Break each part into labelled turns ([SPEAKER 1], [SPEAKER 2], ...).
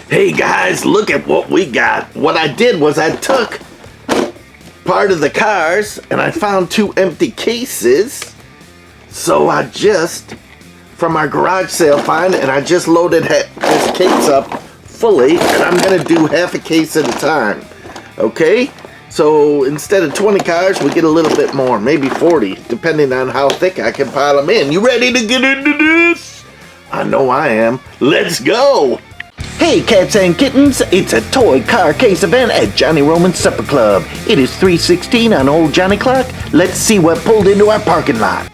[SPEAKER 1] Hey guys, look at what we got. What I did was I took part of the cars and I found 2 empty cases. So I just, from our garage sale find, and I just loaded this case up fully, and I'm gonna do half a case at a time. Okay? So instead of 20 cars, we get a little bit more, maybe 40, depending on how thick I can pile them in. You ready to get into this? I know I am. Let's go! Hey cats and kittens, it's a toy car case event at Johnny Roman's Supper Club. It is 3:16 on old Johnny Clock. Let's see what pulled into our parking lot.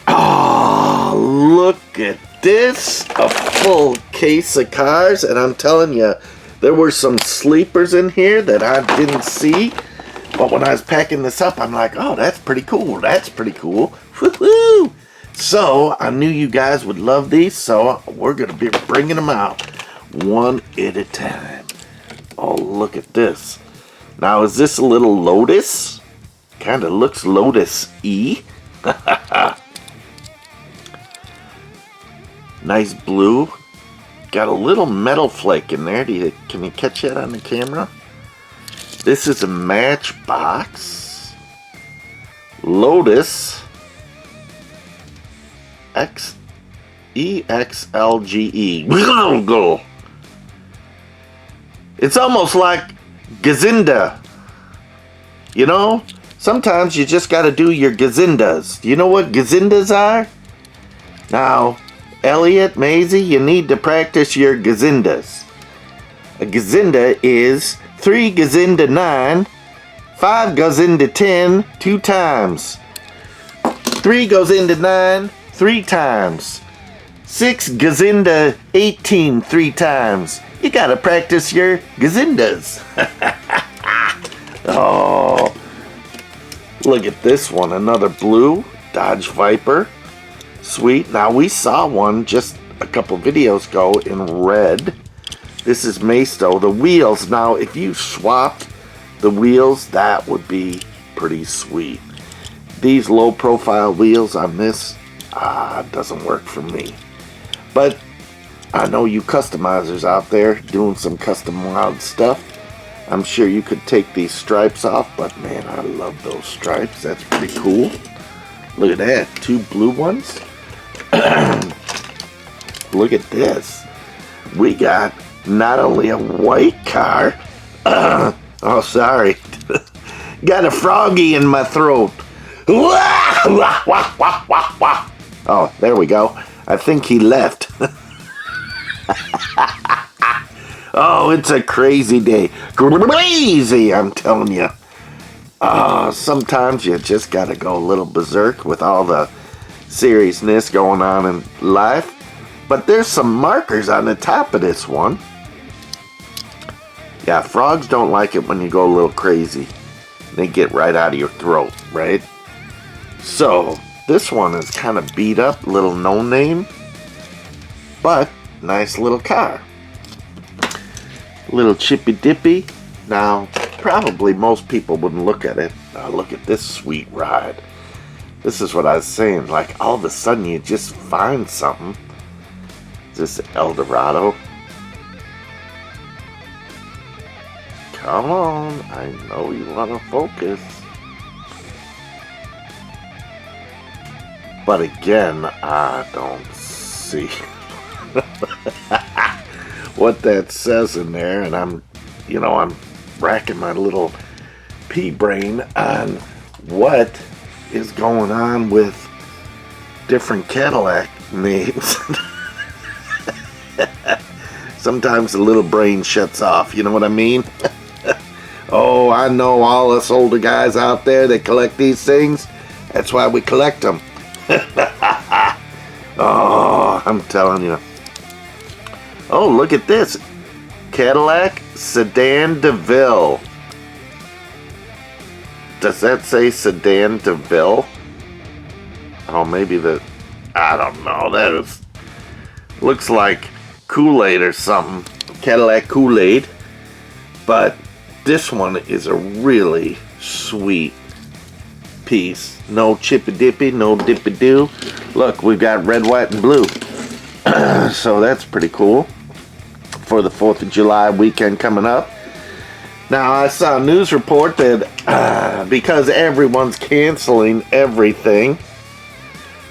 [SPEAKER 1] Oh, look at this. A full case of cars, and I'm telling you, there were some sleepers in here that I didn't see. But when I was packing this up, I'm like, oh, that's pretty cool. That's pretty cool. Woohoo! So, I knew you guys would love these, so we're going to be bringing them out one at a time. Oh, look at this. Now, is this a little Lotus? Kind of looks Lotus-y. Nice blue. Got a little metal flake in there. Can you catch that on the camera? This is a Matchbox Lotus EXLGE. It's almost like Gazinda. You know? Sometimes you just got to do your Gazindas. Do you know what Gazindas are? Now, Elliot, Maisie, you need to practice your Gazindas. A Gazinda is 3 Gazinda 9, 5 goes into 10 2 times. 3 goes into 9 3 times. 6 goes into 18 3 times. You gotta practice your Gazindas. Oh, look at this one. Another blue Dodge Viper. Sweet. Now we saw one just a couple videos ago in red. This is Masto. The wheels. Now if you swapped the wheels, that would be pretty sweet. These low profile wheels on this doesn't work for me. But I know you customizers out there doing some custom wild stuff. I'm sure you could take these stripes off, but man, I love those stripes. That's pretty cool. Look at that. 2 blue ones. Look at this. We got not only a white car. Oh, sorry. Got a froggy in my throat. Oh, there we go. I think he left. Oh, it's a crazy day. Crazy, I'm telling you. Sometimes you just gotta go a little berserk with all the seriousness going on in life. But there's some markers on the top of this one. Yeah, frogs don't like it when you go a little crazy. They get right out of your throat, right? So, this one is kind of beat up, little no-name, but nice little car. Little chippy-dippy. Now, probably most people wouldn't look at it. Look at this sweet ride. This is what I was saying, like all of a sudden you just find something. Is this Eldorado? Come on, I know you want to focus. But again, I don't see what that says in there, and I'm racking my little pea brain on what is going on with different Cadillac names. Sometimes the little brain shuts off, you know what I mean? Oh, I know all us older guys out there that collect these things. That's why we collect them. Oh, I'm telling you. Oh, look at this. Cadillac Sedan DeVille. Does that say Sedan DeVille? Oh, maybe I don't know. That is, looks like Kool-Aid or something. Cadillac Kool-Aid. But this one is a really sweet piece. No chippy dippy, no dippy doo. Look, we've got red, white, and blue. So that's pretty cool for the 4th of July weekend coming up. Now, I saw a news report that because everyone's canceling everything,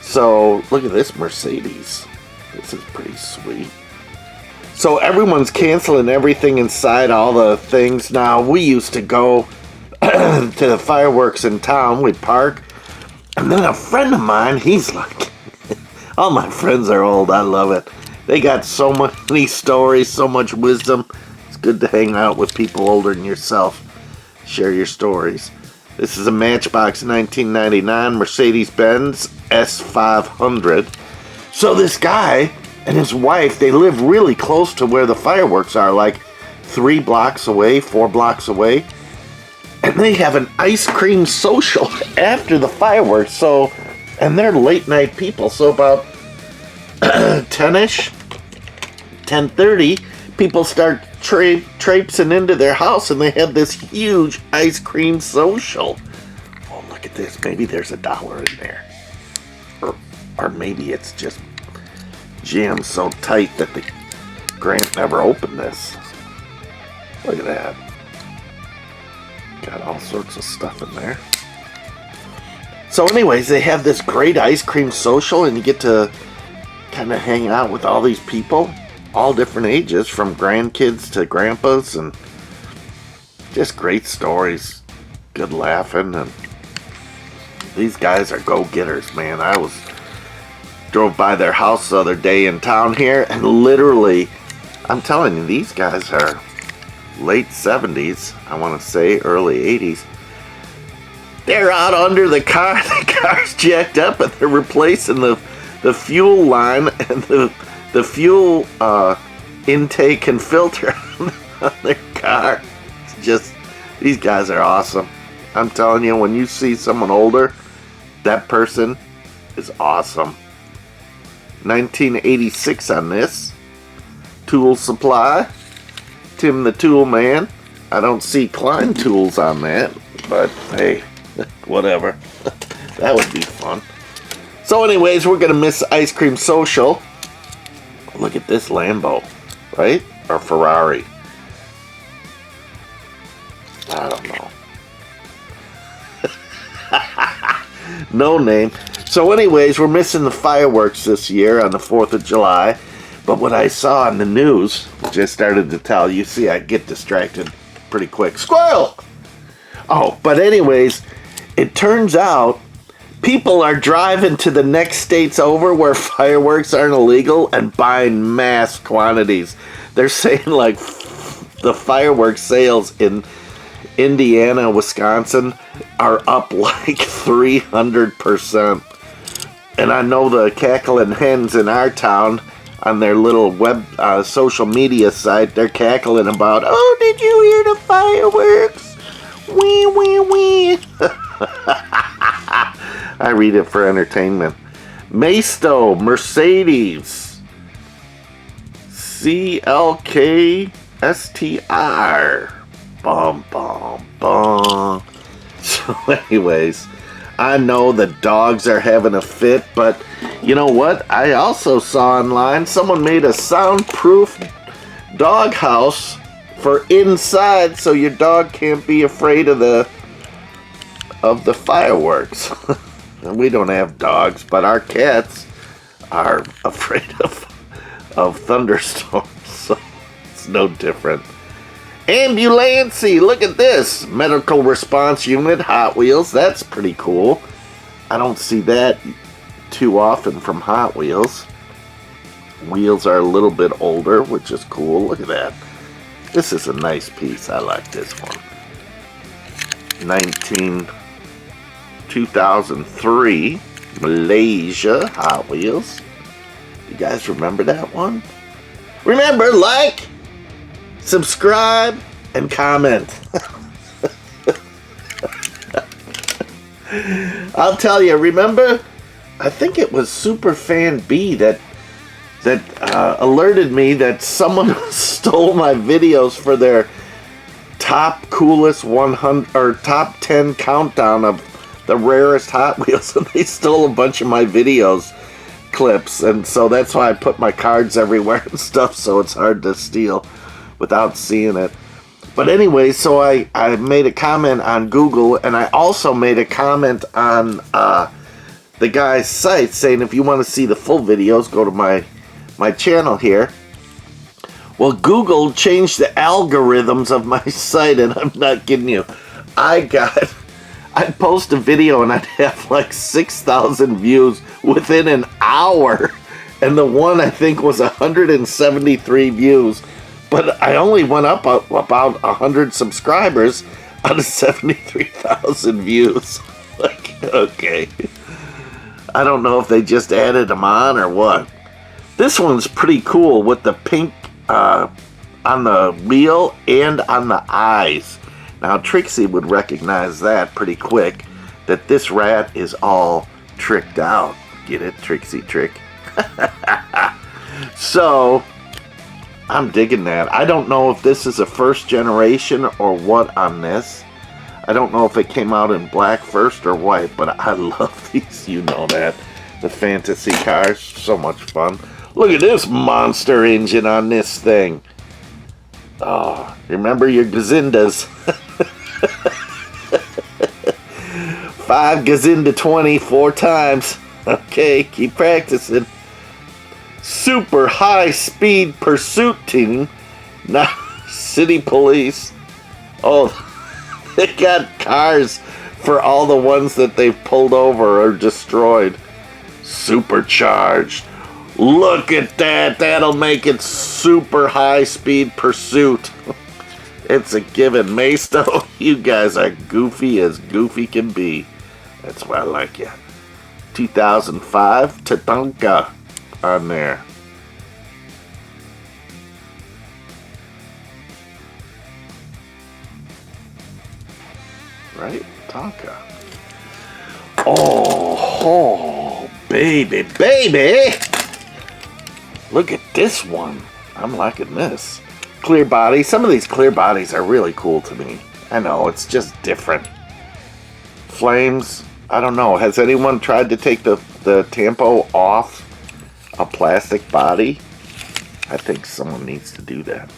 [SPEAKER 1] so look at this Mercedes. This is pretty sweet. So everyone's canceling everything inside, all the things. Now, we used to go to the fireworks in town. We'd park. And then a friend of mine, he's like, all my friends are old. I love it. They got so many stories, so much wisdom. It's good to hang out with people older than yourself. Share your stories. This is a Matchbox 1999 Mercedes-Benz S500. So this guy and his wife, they live really close to where the fireworks are, like 3 blocks away, 4 blocks away. And they have an ice cream social after the fireworks. So, and they're late night people. So about 10-ish, 10:30, people start traipsing into their house, and they have this huge ice cream social. Oh, look at this. Maybe there's $1 in there. Or maybe it's just jammed so tight that the Grant never opened this. Look at that. Got all sorts of stuff in there. So anyways, they have this great ice cream social, and you get to kind of hang out with all these people, all different ages, from grandkids to grandpas, and just great stories, good laughing, and these guys are go-getters, man. Drove by their house the other day in town here, and literally, I'm telling you, these guys are late 70s, I want to say, early 80s. They're out under the car. The car's jacked up, and they're replacing the fuel line and the fuel intake and filter on their car. It's just, these guys are awesome. I'm telling you, when you see someone older, that person is awesome. 1986 on this. Tool Supply. Tim the Tool Man. I don't see Klein Tools on that, but hey, whatever. That would be fun. So anyways, we're going to miss Ice Cream Social. Look at this Lambo, right? Or Ferrari. I don't know. No name. So anyways, we're missing the fireworks this year on the 4th of July. But what I saw on the news, which I started to tell you, see, I get distracted pretty quick. Squirrel! Oh, but anyways, it turns out people are driving to the next states over where fireworks aren't illegal and buying mass quantities. They're saying, like, the fireworks sales in Indiana, Wisconsin are up like 300%. And I know the cackling hens in our town, on their little web social media site, they're cackling about, oh, did you hear the fireworks? Wee, wee, wee. I read it for entertainment. Maisto, Mercedes, CLKSTR. Bum, bum, bum. So anyways, I know the dogs are having a fit, but you know what? I also saw online someone made a soundproof dog house for inside, so your dog can't be afraid of the fireworks. We don't have dogs, but our cats are afraid of thunderstorms, so it's no different. Ambulancy, look at this. Medical response unit, Hot Wheels. That's pretty cool. I don't see that too often from Hot Wheels. Wheels are a little bit older, which is cool. Look at that. This is a nice piece. I like this one. 2003 Malaysia Hot Wheels. You guys remember that one? Remember, like, subscribe, and comment. I'll tell you, remember, I think it was Superfan B that alerted me that someone stole my videos for their top coolest 100 or top 10 countdown of the rarest Hot Wheels, and they stole a bunch of my videos clips, and so that's why I put my cards everywhere and stuff, so it's hard to steal without seeing it. But anyway, so I made a comment on Google, and I also made a comment on the guy's site saying if you want to see the full videos, go to my channel here. Well, Google changed the algorithms of my site, and I'm not kidding you. I'd post a video and I'd have like 6,000 views within an hour. And the one I think was 173 views. But I only went up about 100 subscribers out of 73,000 views. Like, okay. I don't know if they just added them on or what. This one's pretty cool with the pink on the wheel and on the eyes. Now Trixie would recognize that pretty quick, that this rat is all tricked out. Get it? Trixie trick. So I'm digging that. I don't know if this is a first generation or what on this. I don't know if it came out in black first or white, but I love these, you know that. The fantasy cars, so much fun. Look at this monster engine on this thing. Oh, remember your gazindas. 5 gazinda 20 4 times. Okay, keep practicing. Super high speed pursuit team. Now, city police. Oh, they got cars for all the ones that they've pulled over or destroyed. Supercharged. Look at that. That'll make it super high speed pursuit. It's a given. Maysto, you guys are goofy as goofy can be. That's why I like you. 2005 Tatanka on there. Right? Tonka. Oh, baby, baby. Look at this one. I'm liking this. Clear body. Some of these clear bodies are really cool to me. I know, it's just different. Flames. I don't know. Has anyone tried to take the tampo off a plastic body? I think someone needs to do that.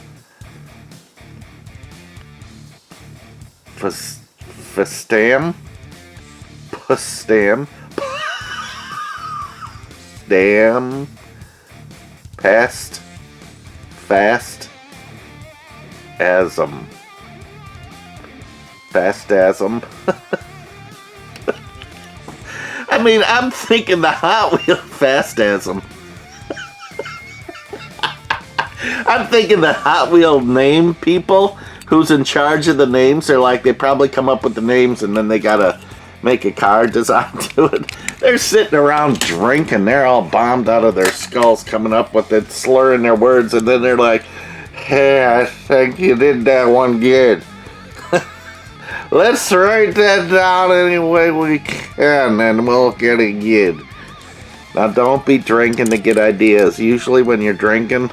[SPEAKER 1] Fastam. Damn. Past. Fast. Asm. Fastasm. I mean, I'm thinking the Hot Wheel Fastasm. I'm thinking the Hot Wheel name people who's in charge of the names. They're like, they probably come up with the names and then they gotta make a car design to it. They're sitting around drinking. They're all bombed out of their skulls coming up with it, slurring their words, and then they're like, hey, I think you did that one good. Let's write that down any way we can and we'll get it good. Now don't be drinking to get ideas. Usually when you're drinking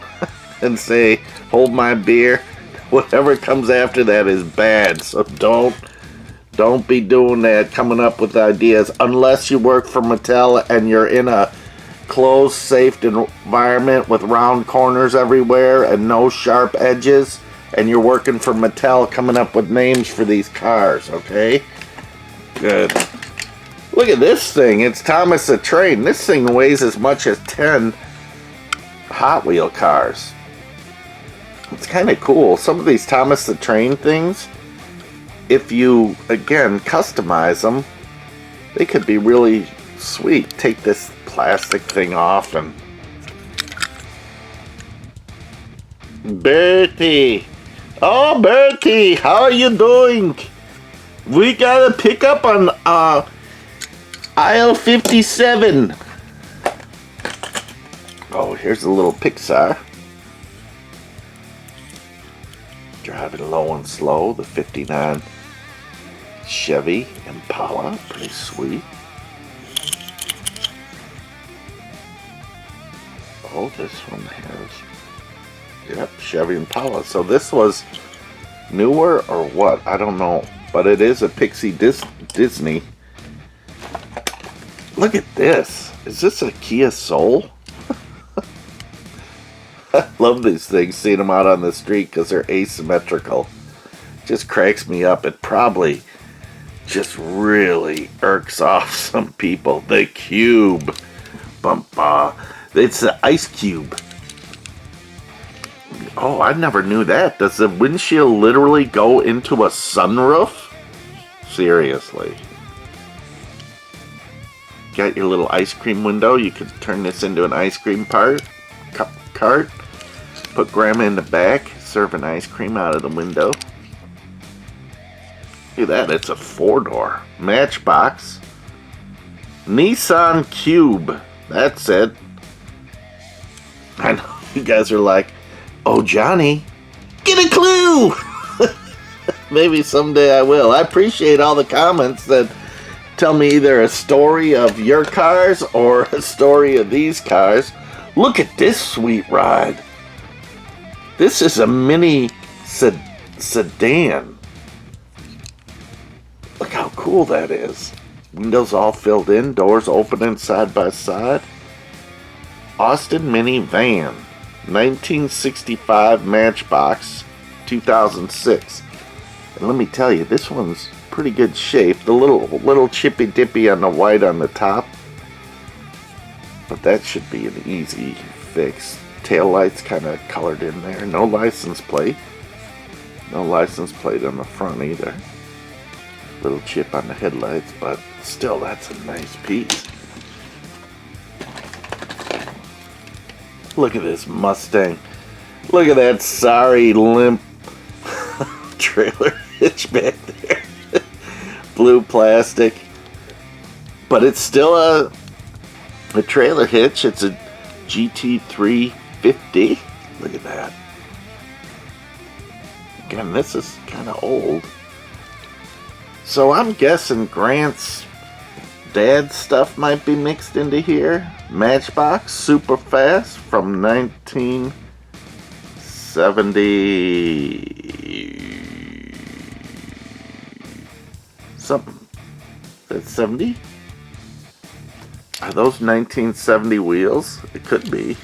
[SPEAKER 1] and say, hold my beer, whatever comes after that is bad. So don't be doing that, coming up with ideas, unless you work for Mattel and you're in a closed, safe environment with round corners everywhere and no sharp edges, and you're working for Mattel coming up with names for these cars, okay? Good. Look at this thing. It's Thomas the Train. This thing weighs as much as 10 Hot Wheel cars. It's kind of cool. Some of these Thomas the Train things, if you, again, customize them, they could be really sweet. Take this plastic thing off and... Bertie! Oh, Bertie! How are you doing? We got a pickup on aisle 57. Oh, here's a little Pixar. Driving low and slow, the 59 Chevy Impala, pretty sweet. Oh, this one has, yep, Chevy Impala. So this was newer or what? I don't know, but it is a Pixie Disney. Look at this. Is this a Kia Soul? I love these things, seeing them out on the street because they're asymmetrical. Just cracks me up. It probably just really irks off some people. The cube. Bumpa. It's the ice cube. Oh, I never knew that. Does the windshield literally go into a sunroof? Seriously. Got your little ice cream window. You could turn this into an ice cream cart. Put grandma in the back, serving ice cream out of the window. Look at that, it's a 4-door. Matchbox. Nissan Cube. That's it. I know you guys are like, oh, Johnny, get a clue! Maybe someday I will. I appreciate all the comments that tell me either a story of your cars or a story of these cars. Look at this sweet ride. This is a mini sedan. Look how cool that is. Windows all filled in, doors opening side by side. Austin Mini Van, 1965 Matchbox, 2006. And let me tell you, this one's pretty good shape. The little chippy dippy on the white on the top. But that should be an easy fix. Tail lights kind of colored in there. No license plate. No license plate on the front either. Little chip on the headlights, but still, that's a nice piece. Look at this Mustang. Look at that sorry limp trailer hitch back there. Blue plastic. But it's still a trailer hitch. It's a GT350. Look at that. Again, this is kind of old. So I'm guessing Grant's dad's stuff might be mixed into here. Matchbox, super fast from 1970 something. Is that 70? Are those 1970 wheels? It could be.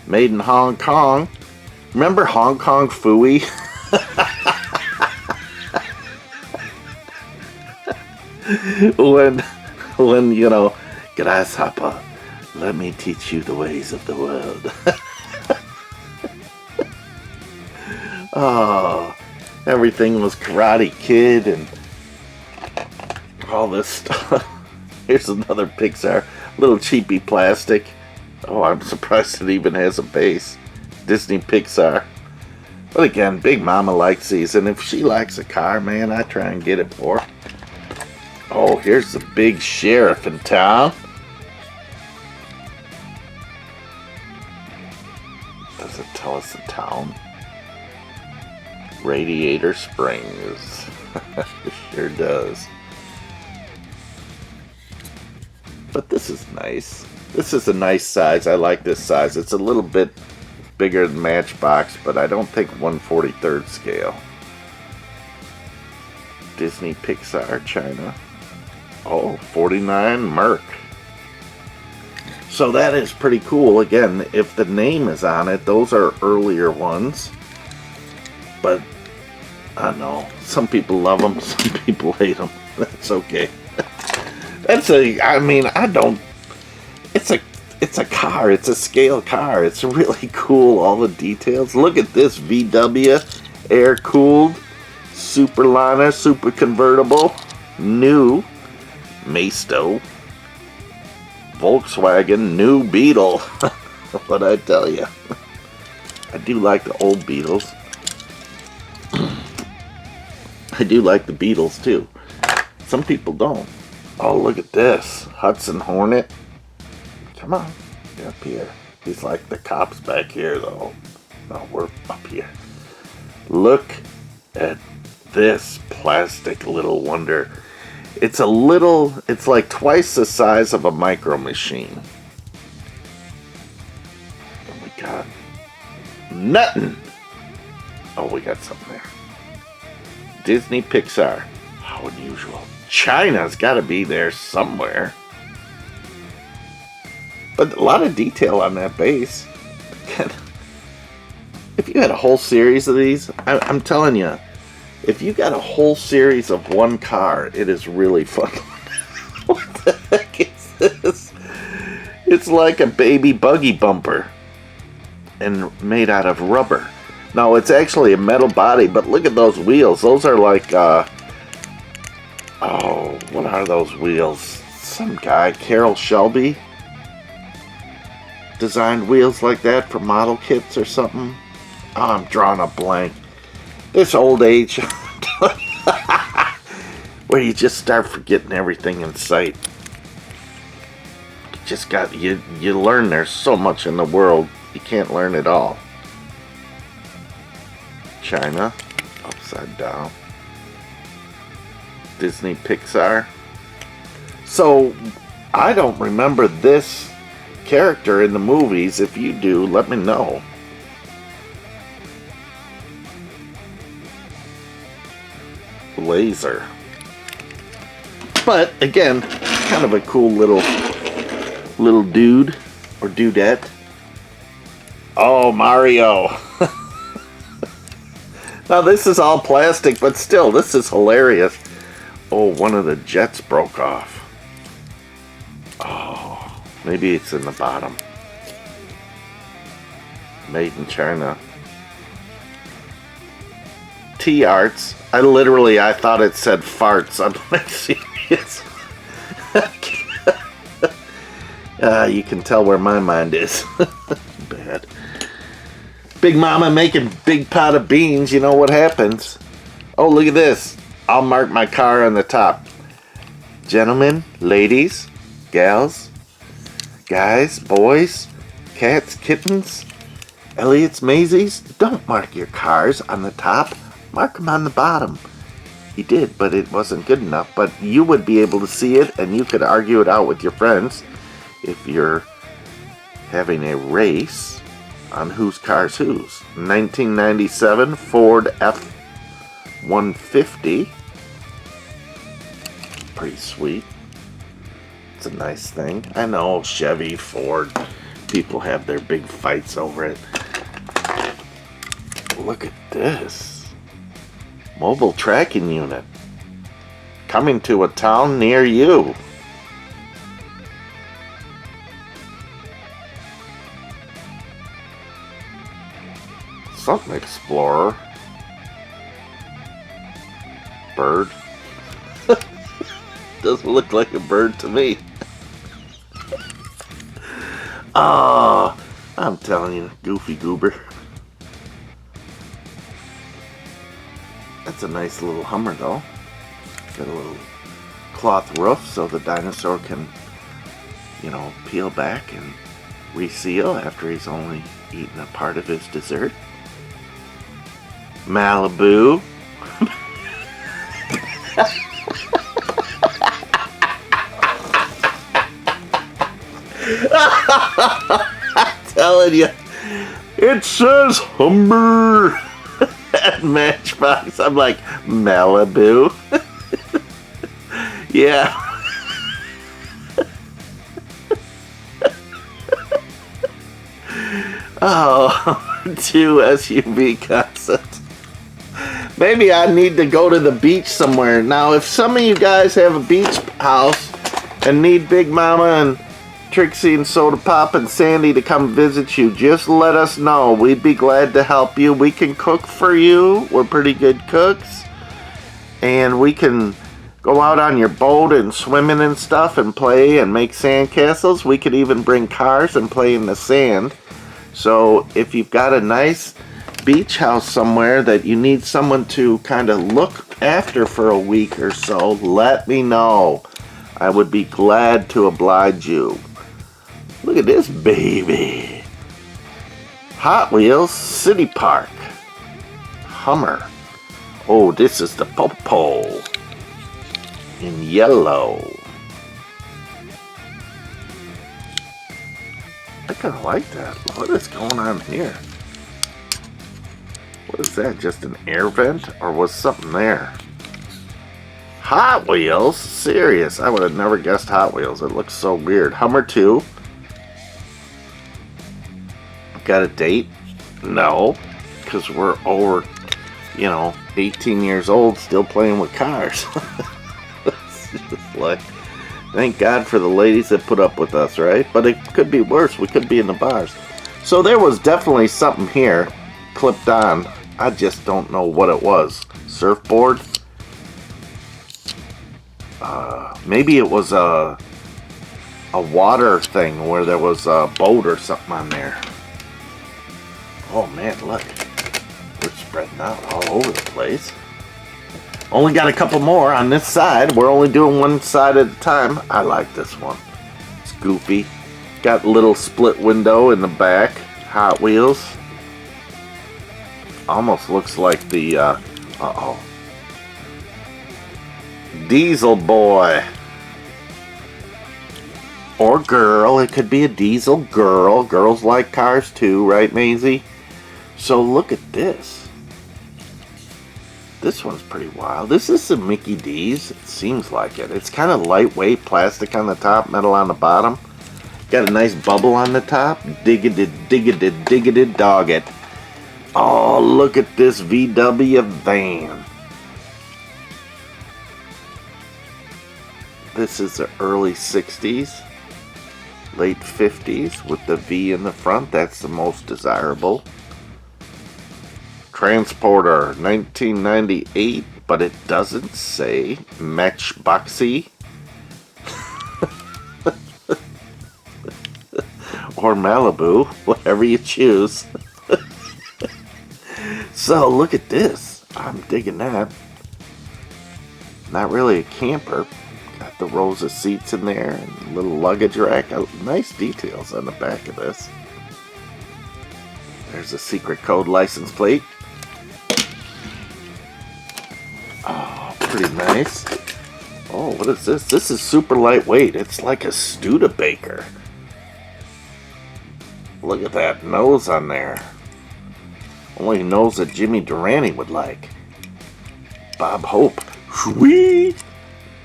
[SPEAKER 1] Made in Hong Kong. Remember Hong Kong Phooey? when you know, grasshopper, let me teach you the ways of the world. Oh, everything was Karate Kid and all this stuff. Here's another Pixar, little cheapy plastic. Oh, I'm surprised it even has a base. Disney Pixar. But again, Big Mama likes these, and if she likes a car, man, I try and get it for her. Oh, here's the big sheriff in town. Does it tell us the town? Radiator Springs. It sure does. But this is nice. This is a nice size. I like this size. It's a little bit bigger than Matchbox, but I don't think 1/43rd scale. Disney Pixar China. Oh, 49 Merc. So that is pretty cool. Again, if the name is on it, those are earlier ones. But, I don't know. Some people love them, some people hate them. That's okay. It's a car. It's a scale car. It's really cool, all the details. Look at this VW, air-cooled, Superliner, super convertible, new, Maisto, Volkswagen, new Beetle. What I tell you. I do like the old Beetles. I do like the Beetles too. Some people don't. Oh, look at this. Hudson Hornet. Come on. Get up here. He's like the cops back here though. No, we're up here. Look at this plastic little wonder. It's like twice the size of a micro machine. Oh my god. Nothing. Oh, we got something there. Disney Pixar. How unusual. China's got to be there somewhere. But a lot of detail on that base. If you had a whole series of these, I'm telling you, if you got a whole series of one car, it is really fun. What the heck is this? It's like a baby buggy bumper and made out of rubber. Now, it's actually a metal body, but look at those wheels. Those are like, oh, what are those wheels? Some guy, Carroll Shelby, designed wheels like that for model kits or something. Oh, I'm drawing a blank. This old age where you just start forgetting everything in sight. You just got, you learn there's so much in the world, you can't learn it all. China, upside down. Disney Pixar. So, I don't remember this character in the movies. If you do, let me know. Laser. But again, kind of a cool little dude or dudette. Oh, Mario. Now this is all plastic, but still, this is hilarious. Oh, one of the jets broke off. Oh, maybe it's in the bottom. Made in China. T-Arts. I thought it said farts. I'm like, serious. You can tell where my mind is. Bad. Big Mama making big pot of beans. You know what happens. Oh, look at this. I'll mark my car on the top. Gentlemen, ladies, gals, guys, boys, cats, kittens, Elliott's, Maisie's, don't mark your cars on the top. Mark them on the bottom. He did, but it wasn't good enough. But you would be able to see it, and you could argue it out with your friends if you're having a race on whose car's whose. 1997 Ford F-150. Pretty sweet. It's a nice thing. I know Chevy, Ford, people have their big fights over it. Look at this. Mobile tracking unit. Coming to a town near you. Something Explorer. Bird. Doesn't look like a bird to me. Oh, I'm telling you, goofy goober. That's a nice little Hummer though. Got a little cloth roof so the dinosaur can, you know, peel back and reseal after he's only eaten a part of his dessert. Malibu. I'm telling you, it says Hummer at Matchbox. I'm like, Malibu. Yeah. Oh, 2 SUV concepts. Maybe I need to go to the beach somewhere. Now, if some of you guys have a beach house and need Big Mama and Trixie and Soda Pop and Sandy to come visit you, just let us know. We'd be glad to help you. We can cook for you. We're pretty good cooks. And we can go out on your boat and swimming and stuff and play and make sandcastles. We could even bring cars and play in the sand. So if you've got a nice beach house somewhere that you need someone to kind of look after for a week or so, let me know. I would be glad to oblige you. Look at this baby. Hot Wheels City Park. Hummer. Oh, this is the Popo. In yellow. I kind of like that. What is going on here? What is that? Just an air vent? Or was something there? Hot Wheels? Serious? I would have never guessed Hot Wheels. It looks so weird. Hummer 2. Got a date? No. Because we're over, 18 years old, still playing with cars. It's just like, thank God for the ladies that put up with us, right? But it could be worse. We could be in the bars. So there was definitely something here clipped on. I just don't know what it was. Surfboard? Maybe it was a water thing where there was a boat or something on there. Oh man, look. We're spreading out all over the place. Only got a couple more on this side. We're only doing one side at a time. I like this one. It's goofy. Got a little split window in the back. Hot Wheels. Almost looks like the, Diesel Boy. Or girl. It could be a diesel girl. Girls like cars too, right, Maisie? So look at this. This one's pretty wild. This is some Mickey D's. It seems like it. It's kind of lightweight. Plastic on the top, metal on the bottom. Got a nice bubble on the top. Diggity dog it. Oh, look at this VW van. This is the early 60s. Late 50s with the V in the front. That's the most desirable. Transporter 1998, but it doesn't say Matchboxy or Malibu, whatever you choose. So look at this. I'm digging that. Not really a camper. Got the rows of seats in there and a little luggage rack. Nice details on the back of this. There's a secret code license plate. Oh, pretty nice. Oh, what is this? This is super lightweight. It's like a Studebaker. Look at that nose on there. Only nose that Jimmy Durante would like. Bob Hope. Whee!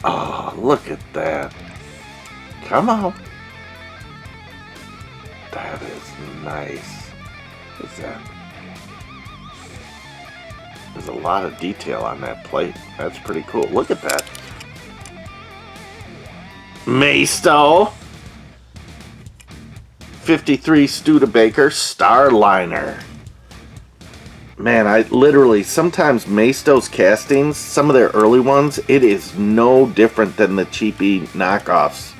[SPEAKER 1] Oh, look at that. Come on. That is nice. What's that? There's a lot of detail on that plate. That's pretty cool. Look at that. Maisto. 53 Studebaker Starliner. Man, I literally, sometimes Maisto's castings, some of their early ones, it is no different than the cheapy knockoffs.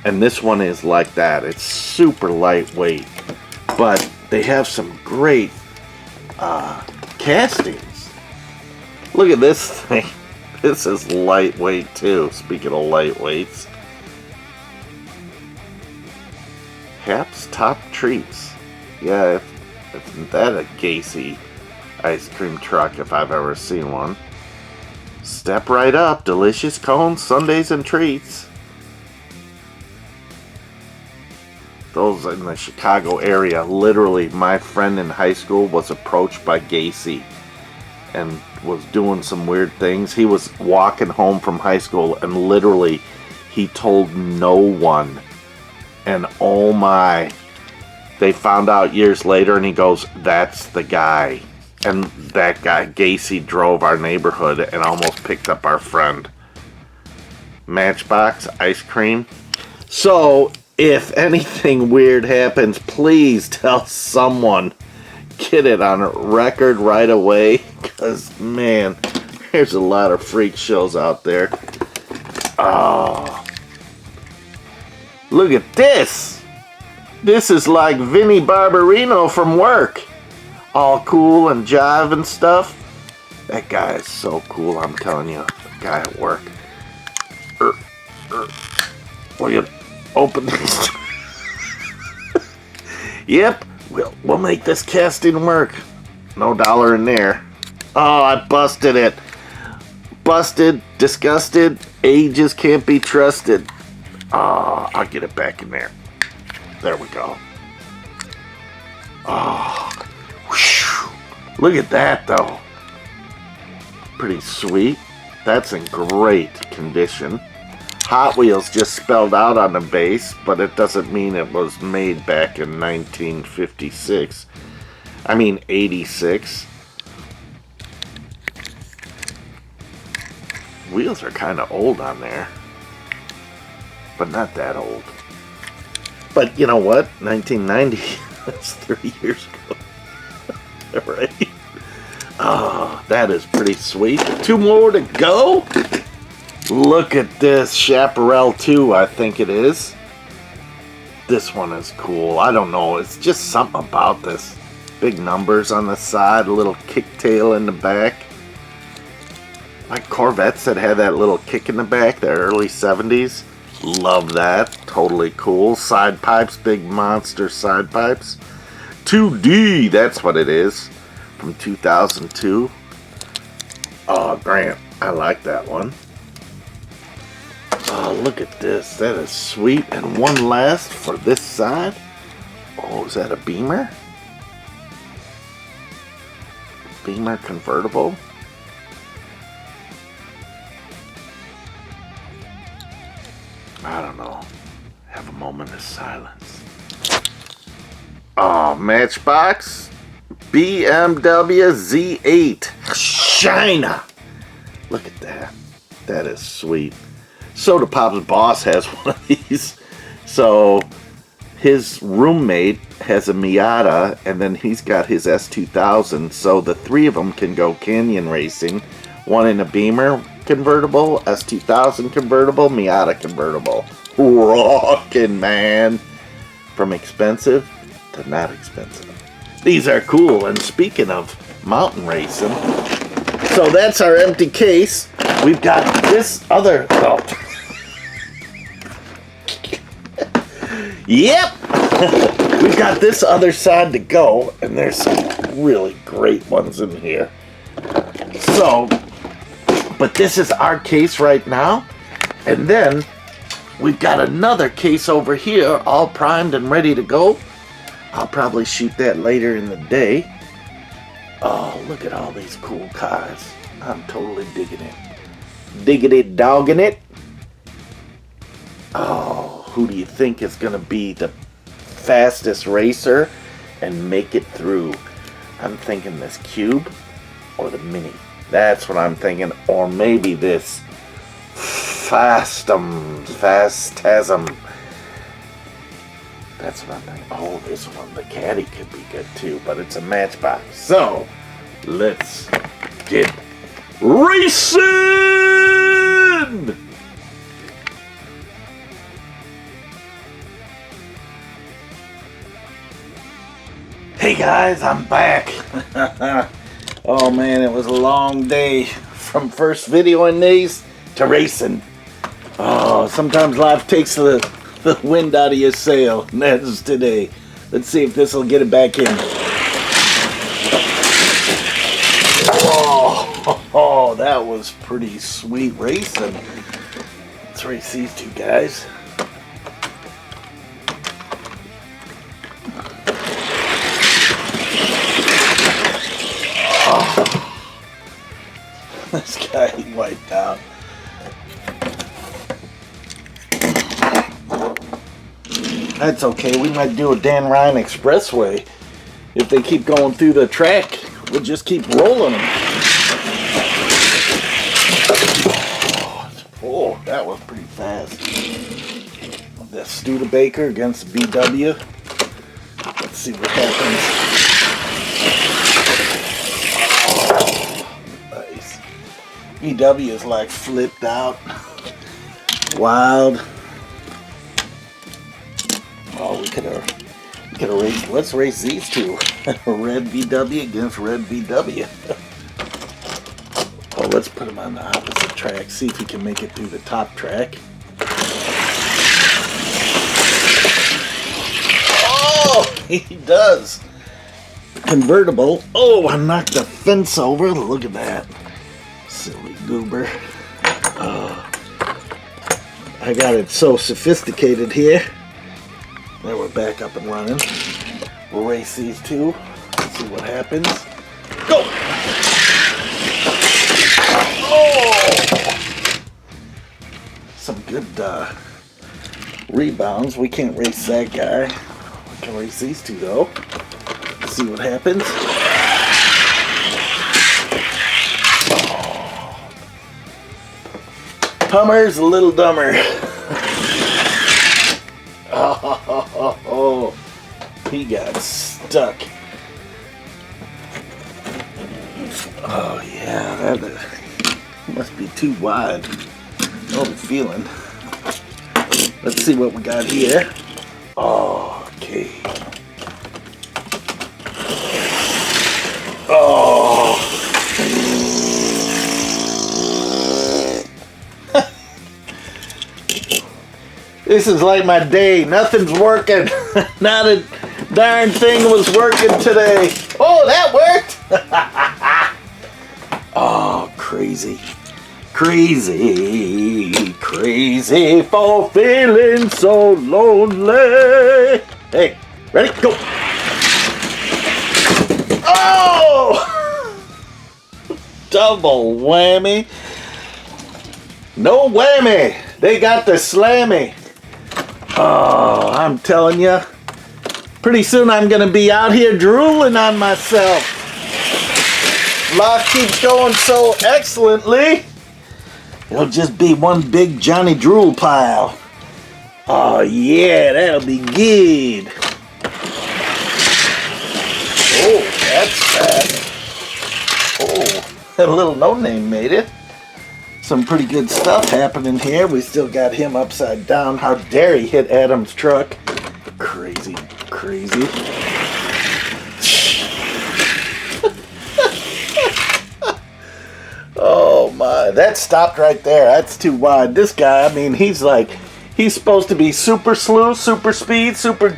[SPEAKER 1] And this one is like that. It's super lightweight. But they have some great castings. Look at this thing. This is lightweight too, speaking of lightweights. Hap's Top Treats. Yeah, isn't that a Gacy ice cream truck if I've ever seen one? Step right up. Delicious cones, sundaes, and treats. Those in the Chicago area. Literally, my friend in high school was approached by Gacy and was doing some weird things. He was walking home from high school and literally he told no one. And oh my, they found out years later and he goes, that's the guy. And that guy, Gacy, drove our neighborhood and almost picked up our friend. Matchbox ice cream. So, if anything weird happens, please tell someone. Get it on a record right away. Because, man, there's a lot of freak shows out there. Oh. Look at this. This is like Vinnie Barbarino from Work. All cool and jive and stuff. That guy is so cool, I'm telling you. The guy at work. Will you open this? Yep, we'll make this casting work. No dollar in there. Oh, I busted it. Busted, disgusted, ages can't be trusted. Oh, I'll get it back in there. There we go. Oh, whew. Look at that though. Pretty sweet. That's in great condition. Hot Wheels just spelled out on the base, but it doesn't mean it was made back in 1956. I mean 86. Wheels are kind of old on there, but not that old. But you know what? 1990, that's 30 years ago. Right? Oh, that is pretty sweet. 2 more to go. Look at this. Chaparral 2, I think it is. This one is cool. I don't know. It's just something about this. Big numbers on the side, a little kick tail in the back. Like Corvettes that had that little kick in the back, the early 70s. Love that. Totally cool. Side pipes, big monster side pipes. 2D, that's what it is. From 2002. Oh, Grant, I like that one. Oh, look at this. That is sweet. And one last for this side. Oh, is that a Beamer? Beamer convertible? I don't know. Have a moment of silence. Oh, Matchbox BMW Z8 China. Look at that. That is sweet. Soda Pop's boss has one of these. So his roommate has a Miata, and then he's got his S2000. So the 3 of them can go canyon racing. One in a Beamer convertible, S2000 convertible, Miata convertible. Rockin', man. From expensive to not expensive. These are cool. And speaking of mountain racing, so that's our empty case. We've got this other... Oh. Yep! We've got this other side to go, and there's some really great ones in here. So, but this is our case right now, and then we've got another case over here, all primed and ready to go. I'll probably shoot that later in the day. Oh, look at all these cool cars. I'm totally digging it. Digging it, dogging it. Oh, who do you think is going to be the fastest racer and make it through? I'm thinking this Cube or the Mini. That's what I'm thinking. Or maybe this Phantasm. That's what I'm thinking. Oh, this one, the Caddy could be good too, but it's a Matchbox. So, let's get racing! Hey guys, I'm back. Oh man, it was a long day from first videoing these to racing. Oh, sometimes life takes the wind out of your sail, and that's today. Let's see if this will get it back in. Oh, that was pretty sweet racing. Let's race these two guys. Oh, this guy wiped out. That's okay. We might do a Dan Ryan Expressway. If they keep going through the track, we'll just keep rolling them. Oh, that was pretty fast. The Studebaker against the BW. Let's see what happens. Oh, nice. BW is like flipped out. Wild. Oh, we could have raced. Let's race these two. Red VW against red VW. Oh, let's put him on the opposite track. See if he can make it through the top track. Oh, he does. Convertible. Oh, I knocked the fence over. Look at that. Silly goober. I got it so sophisticated here. Now we're back up and running. We'll race these two. Let's see what happens. Go! Oh! good rebounds. We can't race that guy. We can race these two though. Let's see what happens. Hummer's a little dumber. Oh, he got stuck. Oh yeah, that must be too wide. Oh, the feeling. Let's see what we got here. Oh, okay. Oh. This is like my day. Nothing's working. Not a darn thing was working today. Oh, that worked. Oh, crazy. Crazy, crazy for feeling so lonely. Hey, ready? Go. Oh! Double whammy. No whammy. They got the slammy. Oh, I'm telling you. Pretty soon I'm going to be out here drooling on myself. Life keeps going so excellently. It'll just be one big Johnny Drool pile. Oh yeah, that'll be good. Oh, that's fast. Oh, a little no-name made it. Some pretty good stuff happening here. We still got him upside down. How dare he hit Adam's truck. Crazy, crazy. Oh my, that stopped right there. That's too wide. This guy, I mean, he's supposed to be super slew, super speed, super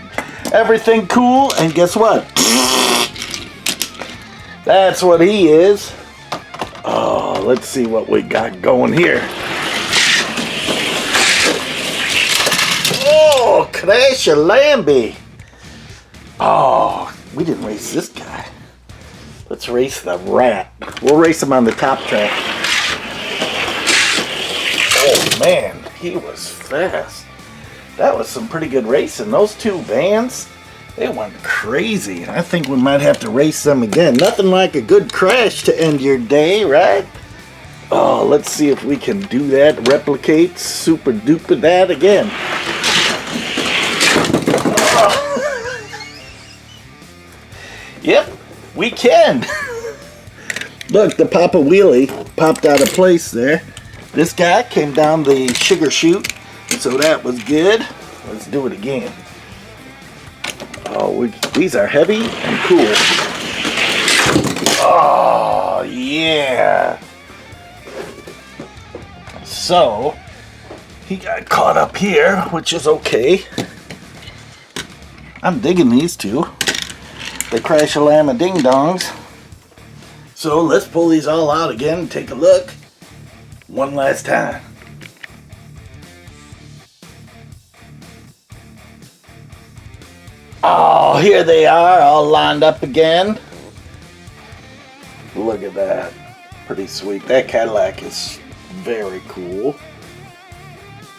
[SPEAKER 1] everything cool, and guess what? That's what he is. Oh, let's see what we got going here. Oh, crash a Lambie. Oh, we didn't race this guy. Let's race the rat. We'll race him on the top track. Oh man, he was fast. That was some pretty good racing. Those two vans, they went crazy. I think we might have to race them again. Nothing like a good crash to end your day, right? Oh, let's see if we can do that. Replicate, super duper that again. Oh. Yep. We can. Look, the Papa Wheelie popped out of place there. This guy came down the sugar chute, so that was good. Let's do it again. Oh, these are heavy and cool. Oh, yeah. So, he got caught up here, which is okay. I'm digging these two. They crash a lamb of ding-dongs. So let's pull these all out again and take a look one last time. Oh, here they are, all lined up again. Look at that. Pretty sweet. That Cadillac is very cool.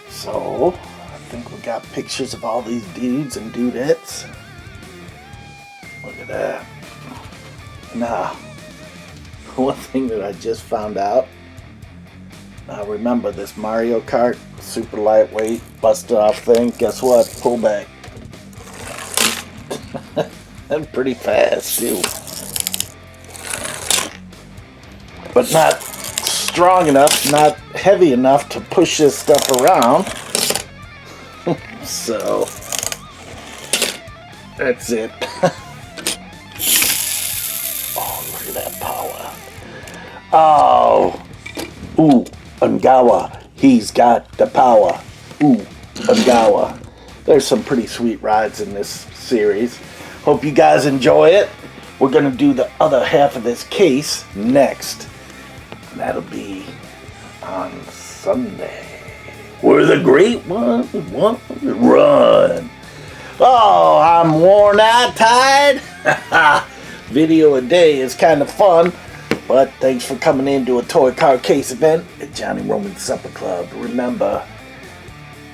[SPEAKER 1] So, I think we got pictures of all these dudes and dudettes. Look at that. Now, one thing that I just found out. Now remember this Mario Kart, super lightweight, busted off thing. Guess what? Pull back. And pretty fast too. But not strong enough, not heavy enough to push this stuff around. So, that's it. That power. Oh. Ooh, Ungawa. He's got the power. Ooh, Ungawa. There's some pretty sweet rides in this series. Hope you guys enjoy it. We're going to do the other half of this case next. And that'll be on Sunday. Where the great ones want to run. Oh, I'm worn out, tired. Video a day is kind of fun, but thanks for coming in to a toy car case event at Johnny Roman Supper Club. Remember,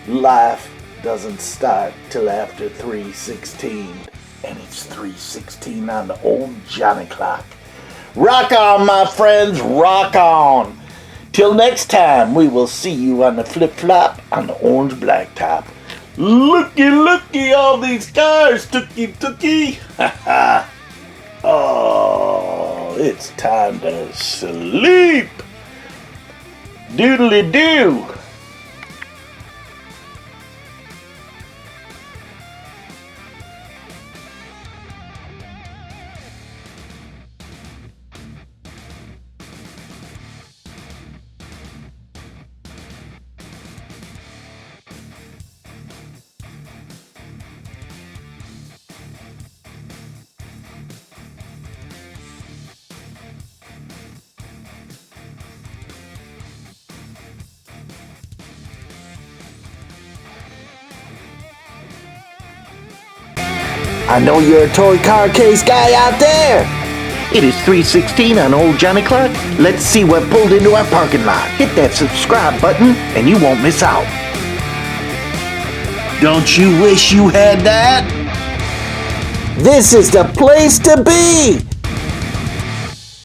[SPEAKER 1] Life doesn't start till after 3:16, and it's 3:16 on the old Johnny clock. Rock on, my friends, rock on. Till next time, we will see you on the flip-flop on the orange blacktop. Looky, all these cars, Tookie. Ha ha. Oh, it's time to sleep. Doodly-doo. I know you're a toy car case guy out there. It is 3:16 on old Johnny Clock. Let's see what pulled into our parking lot. Hit that subscribe button and you won't miss out. Don't you wish you had that? This is the place to be.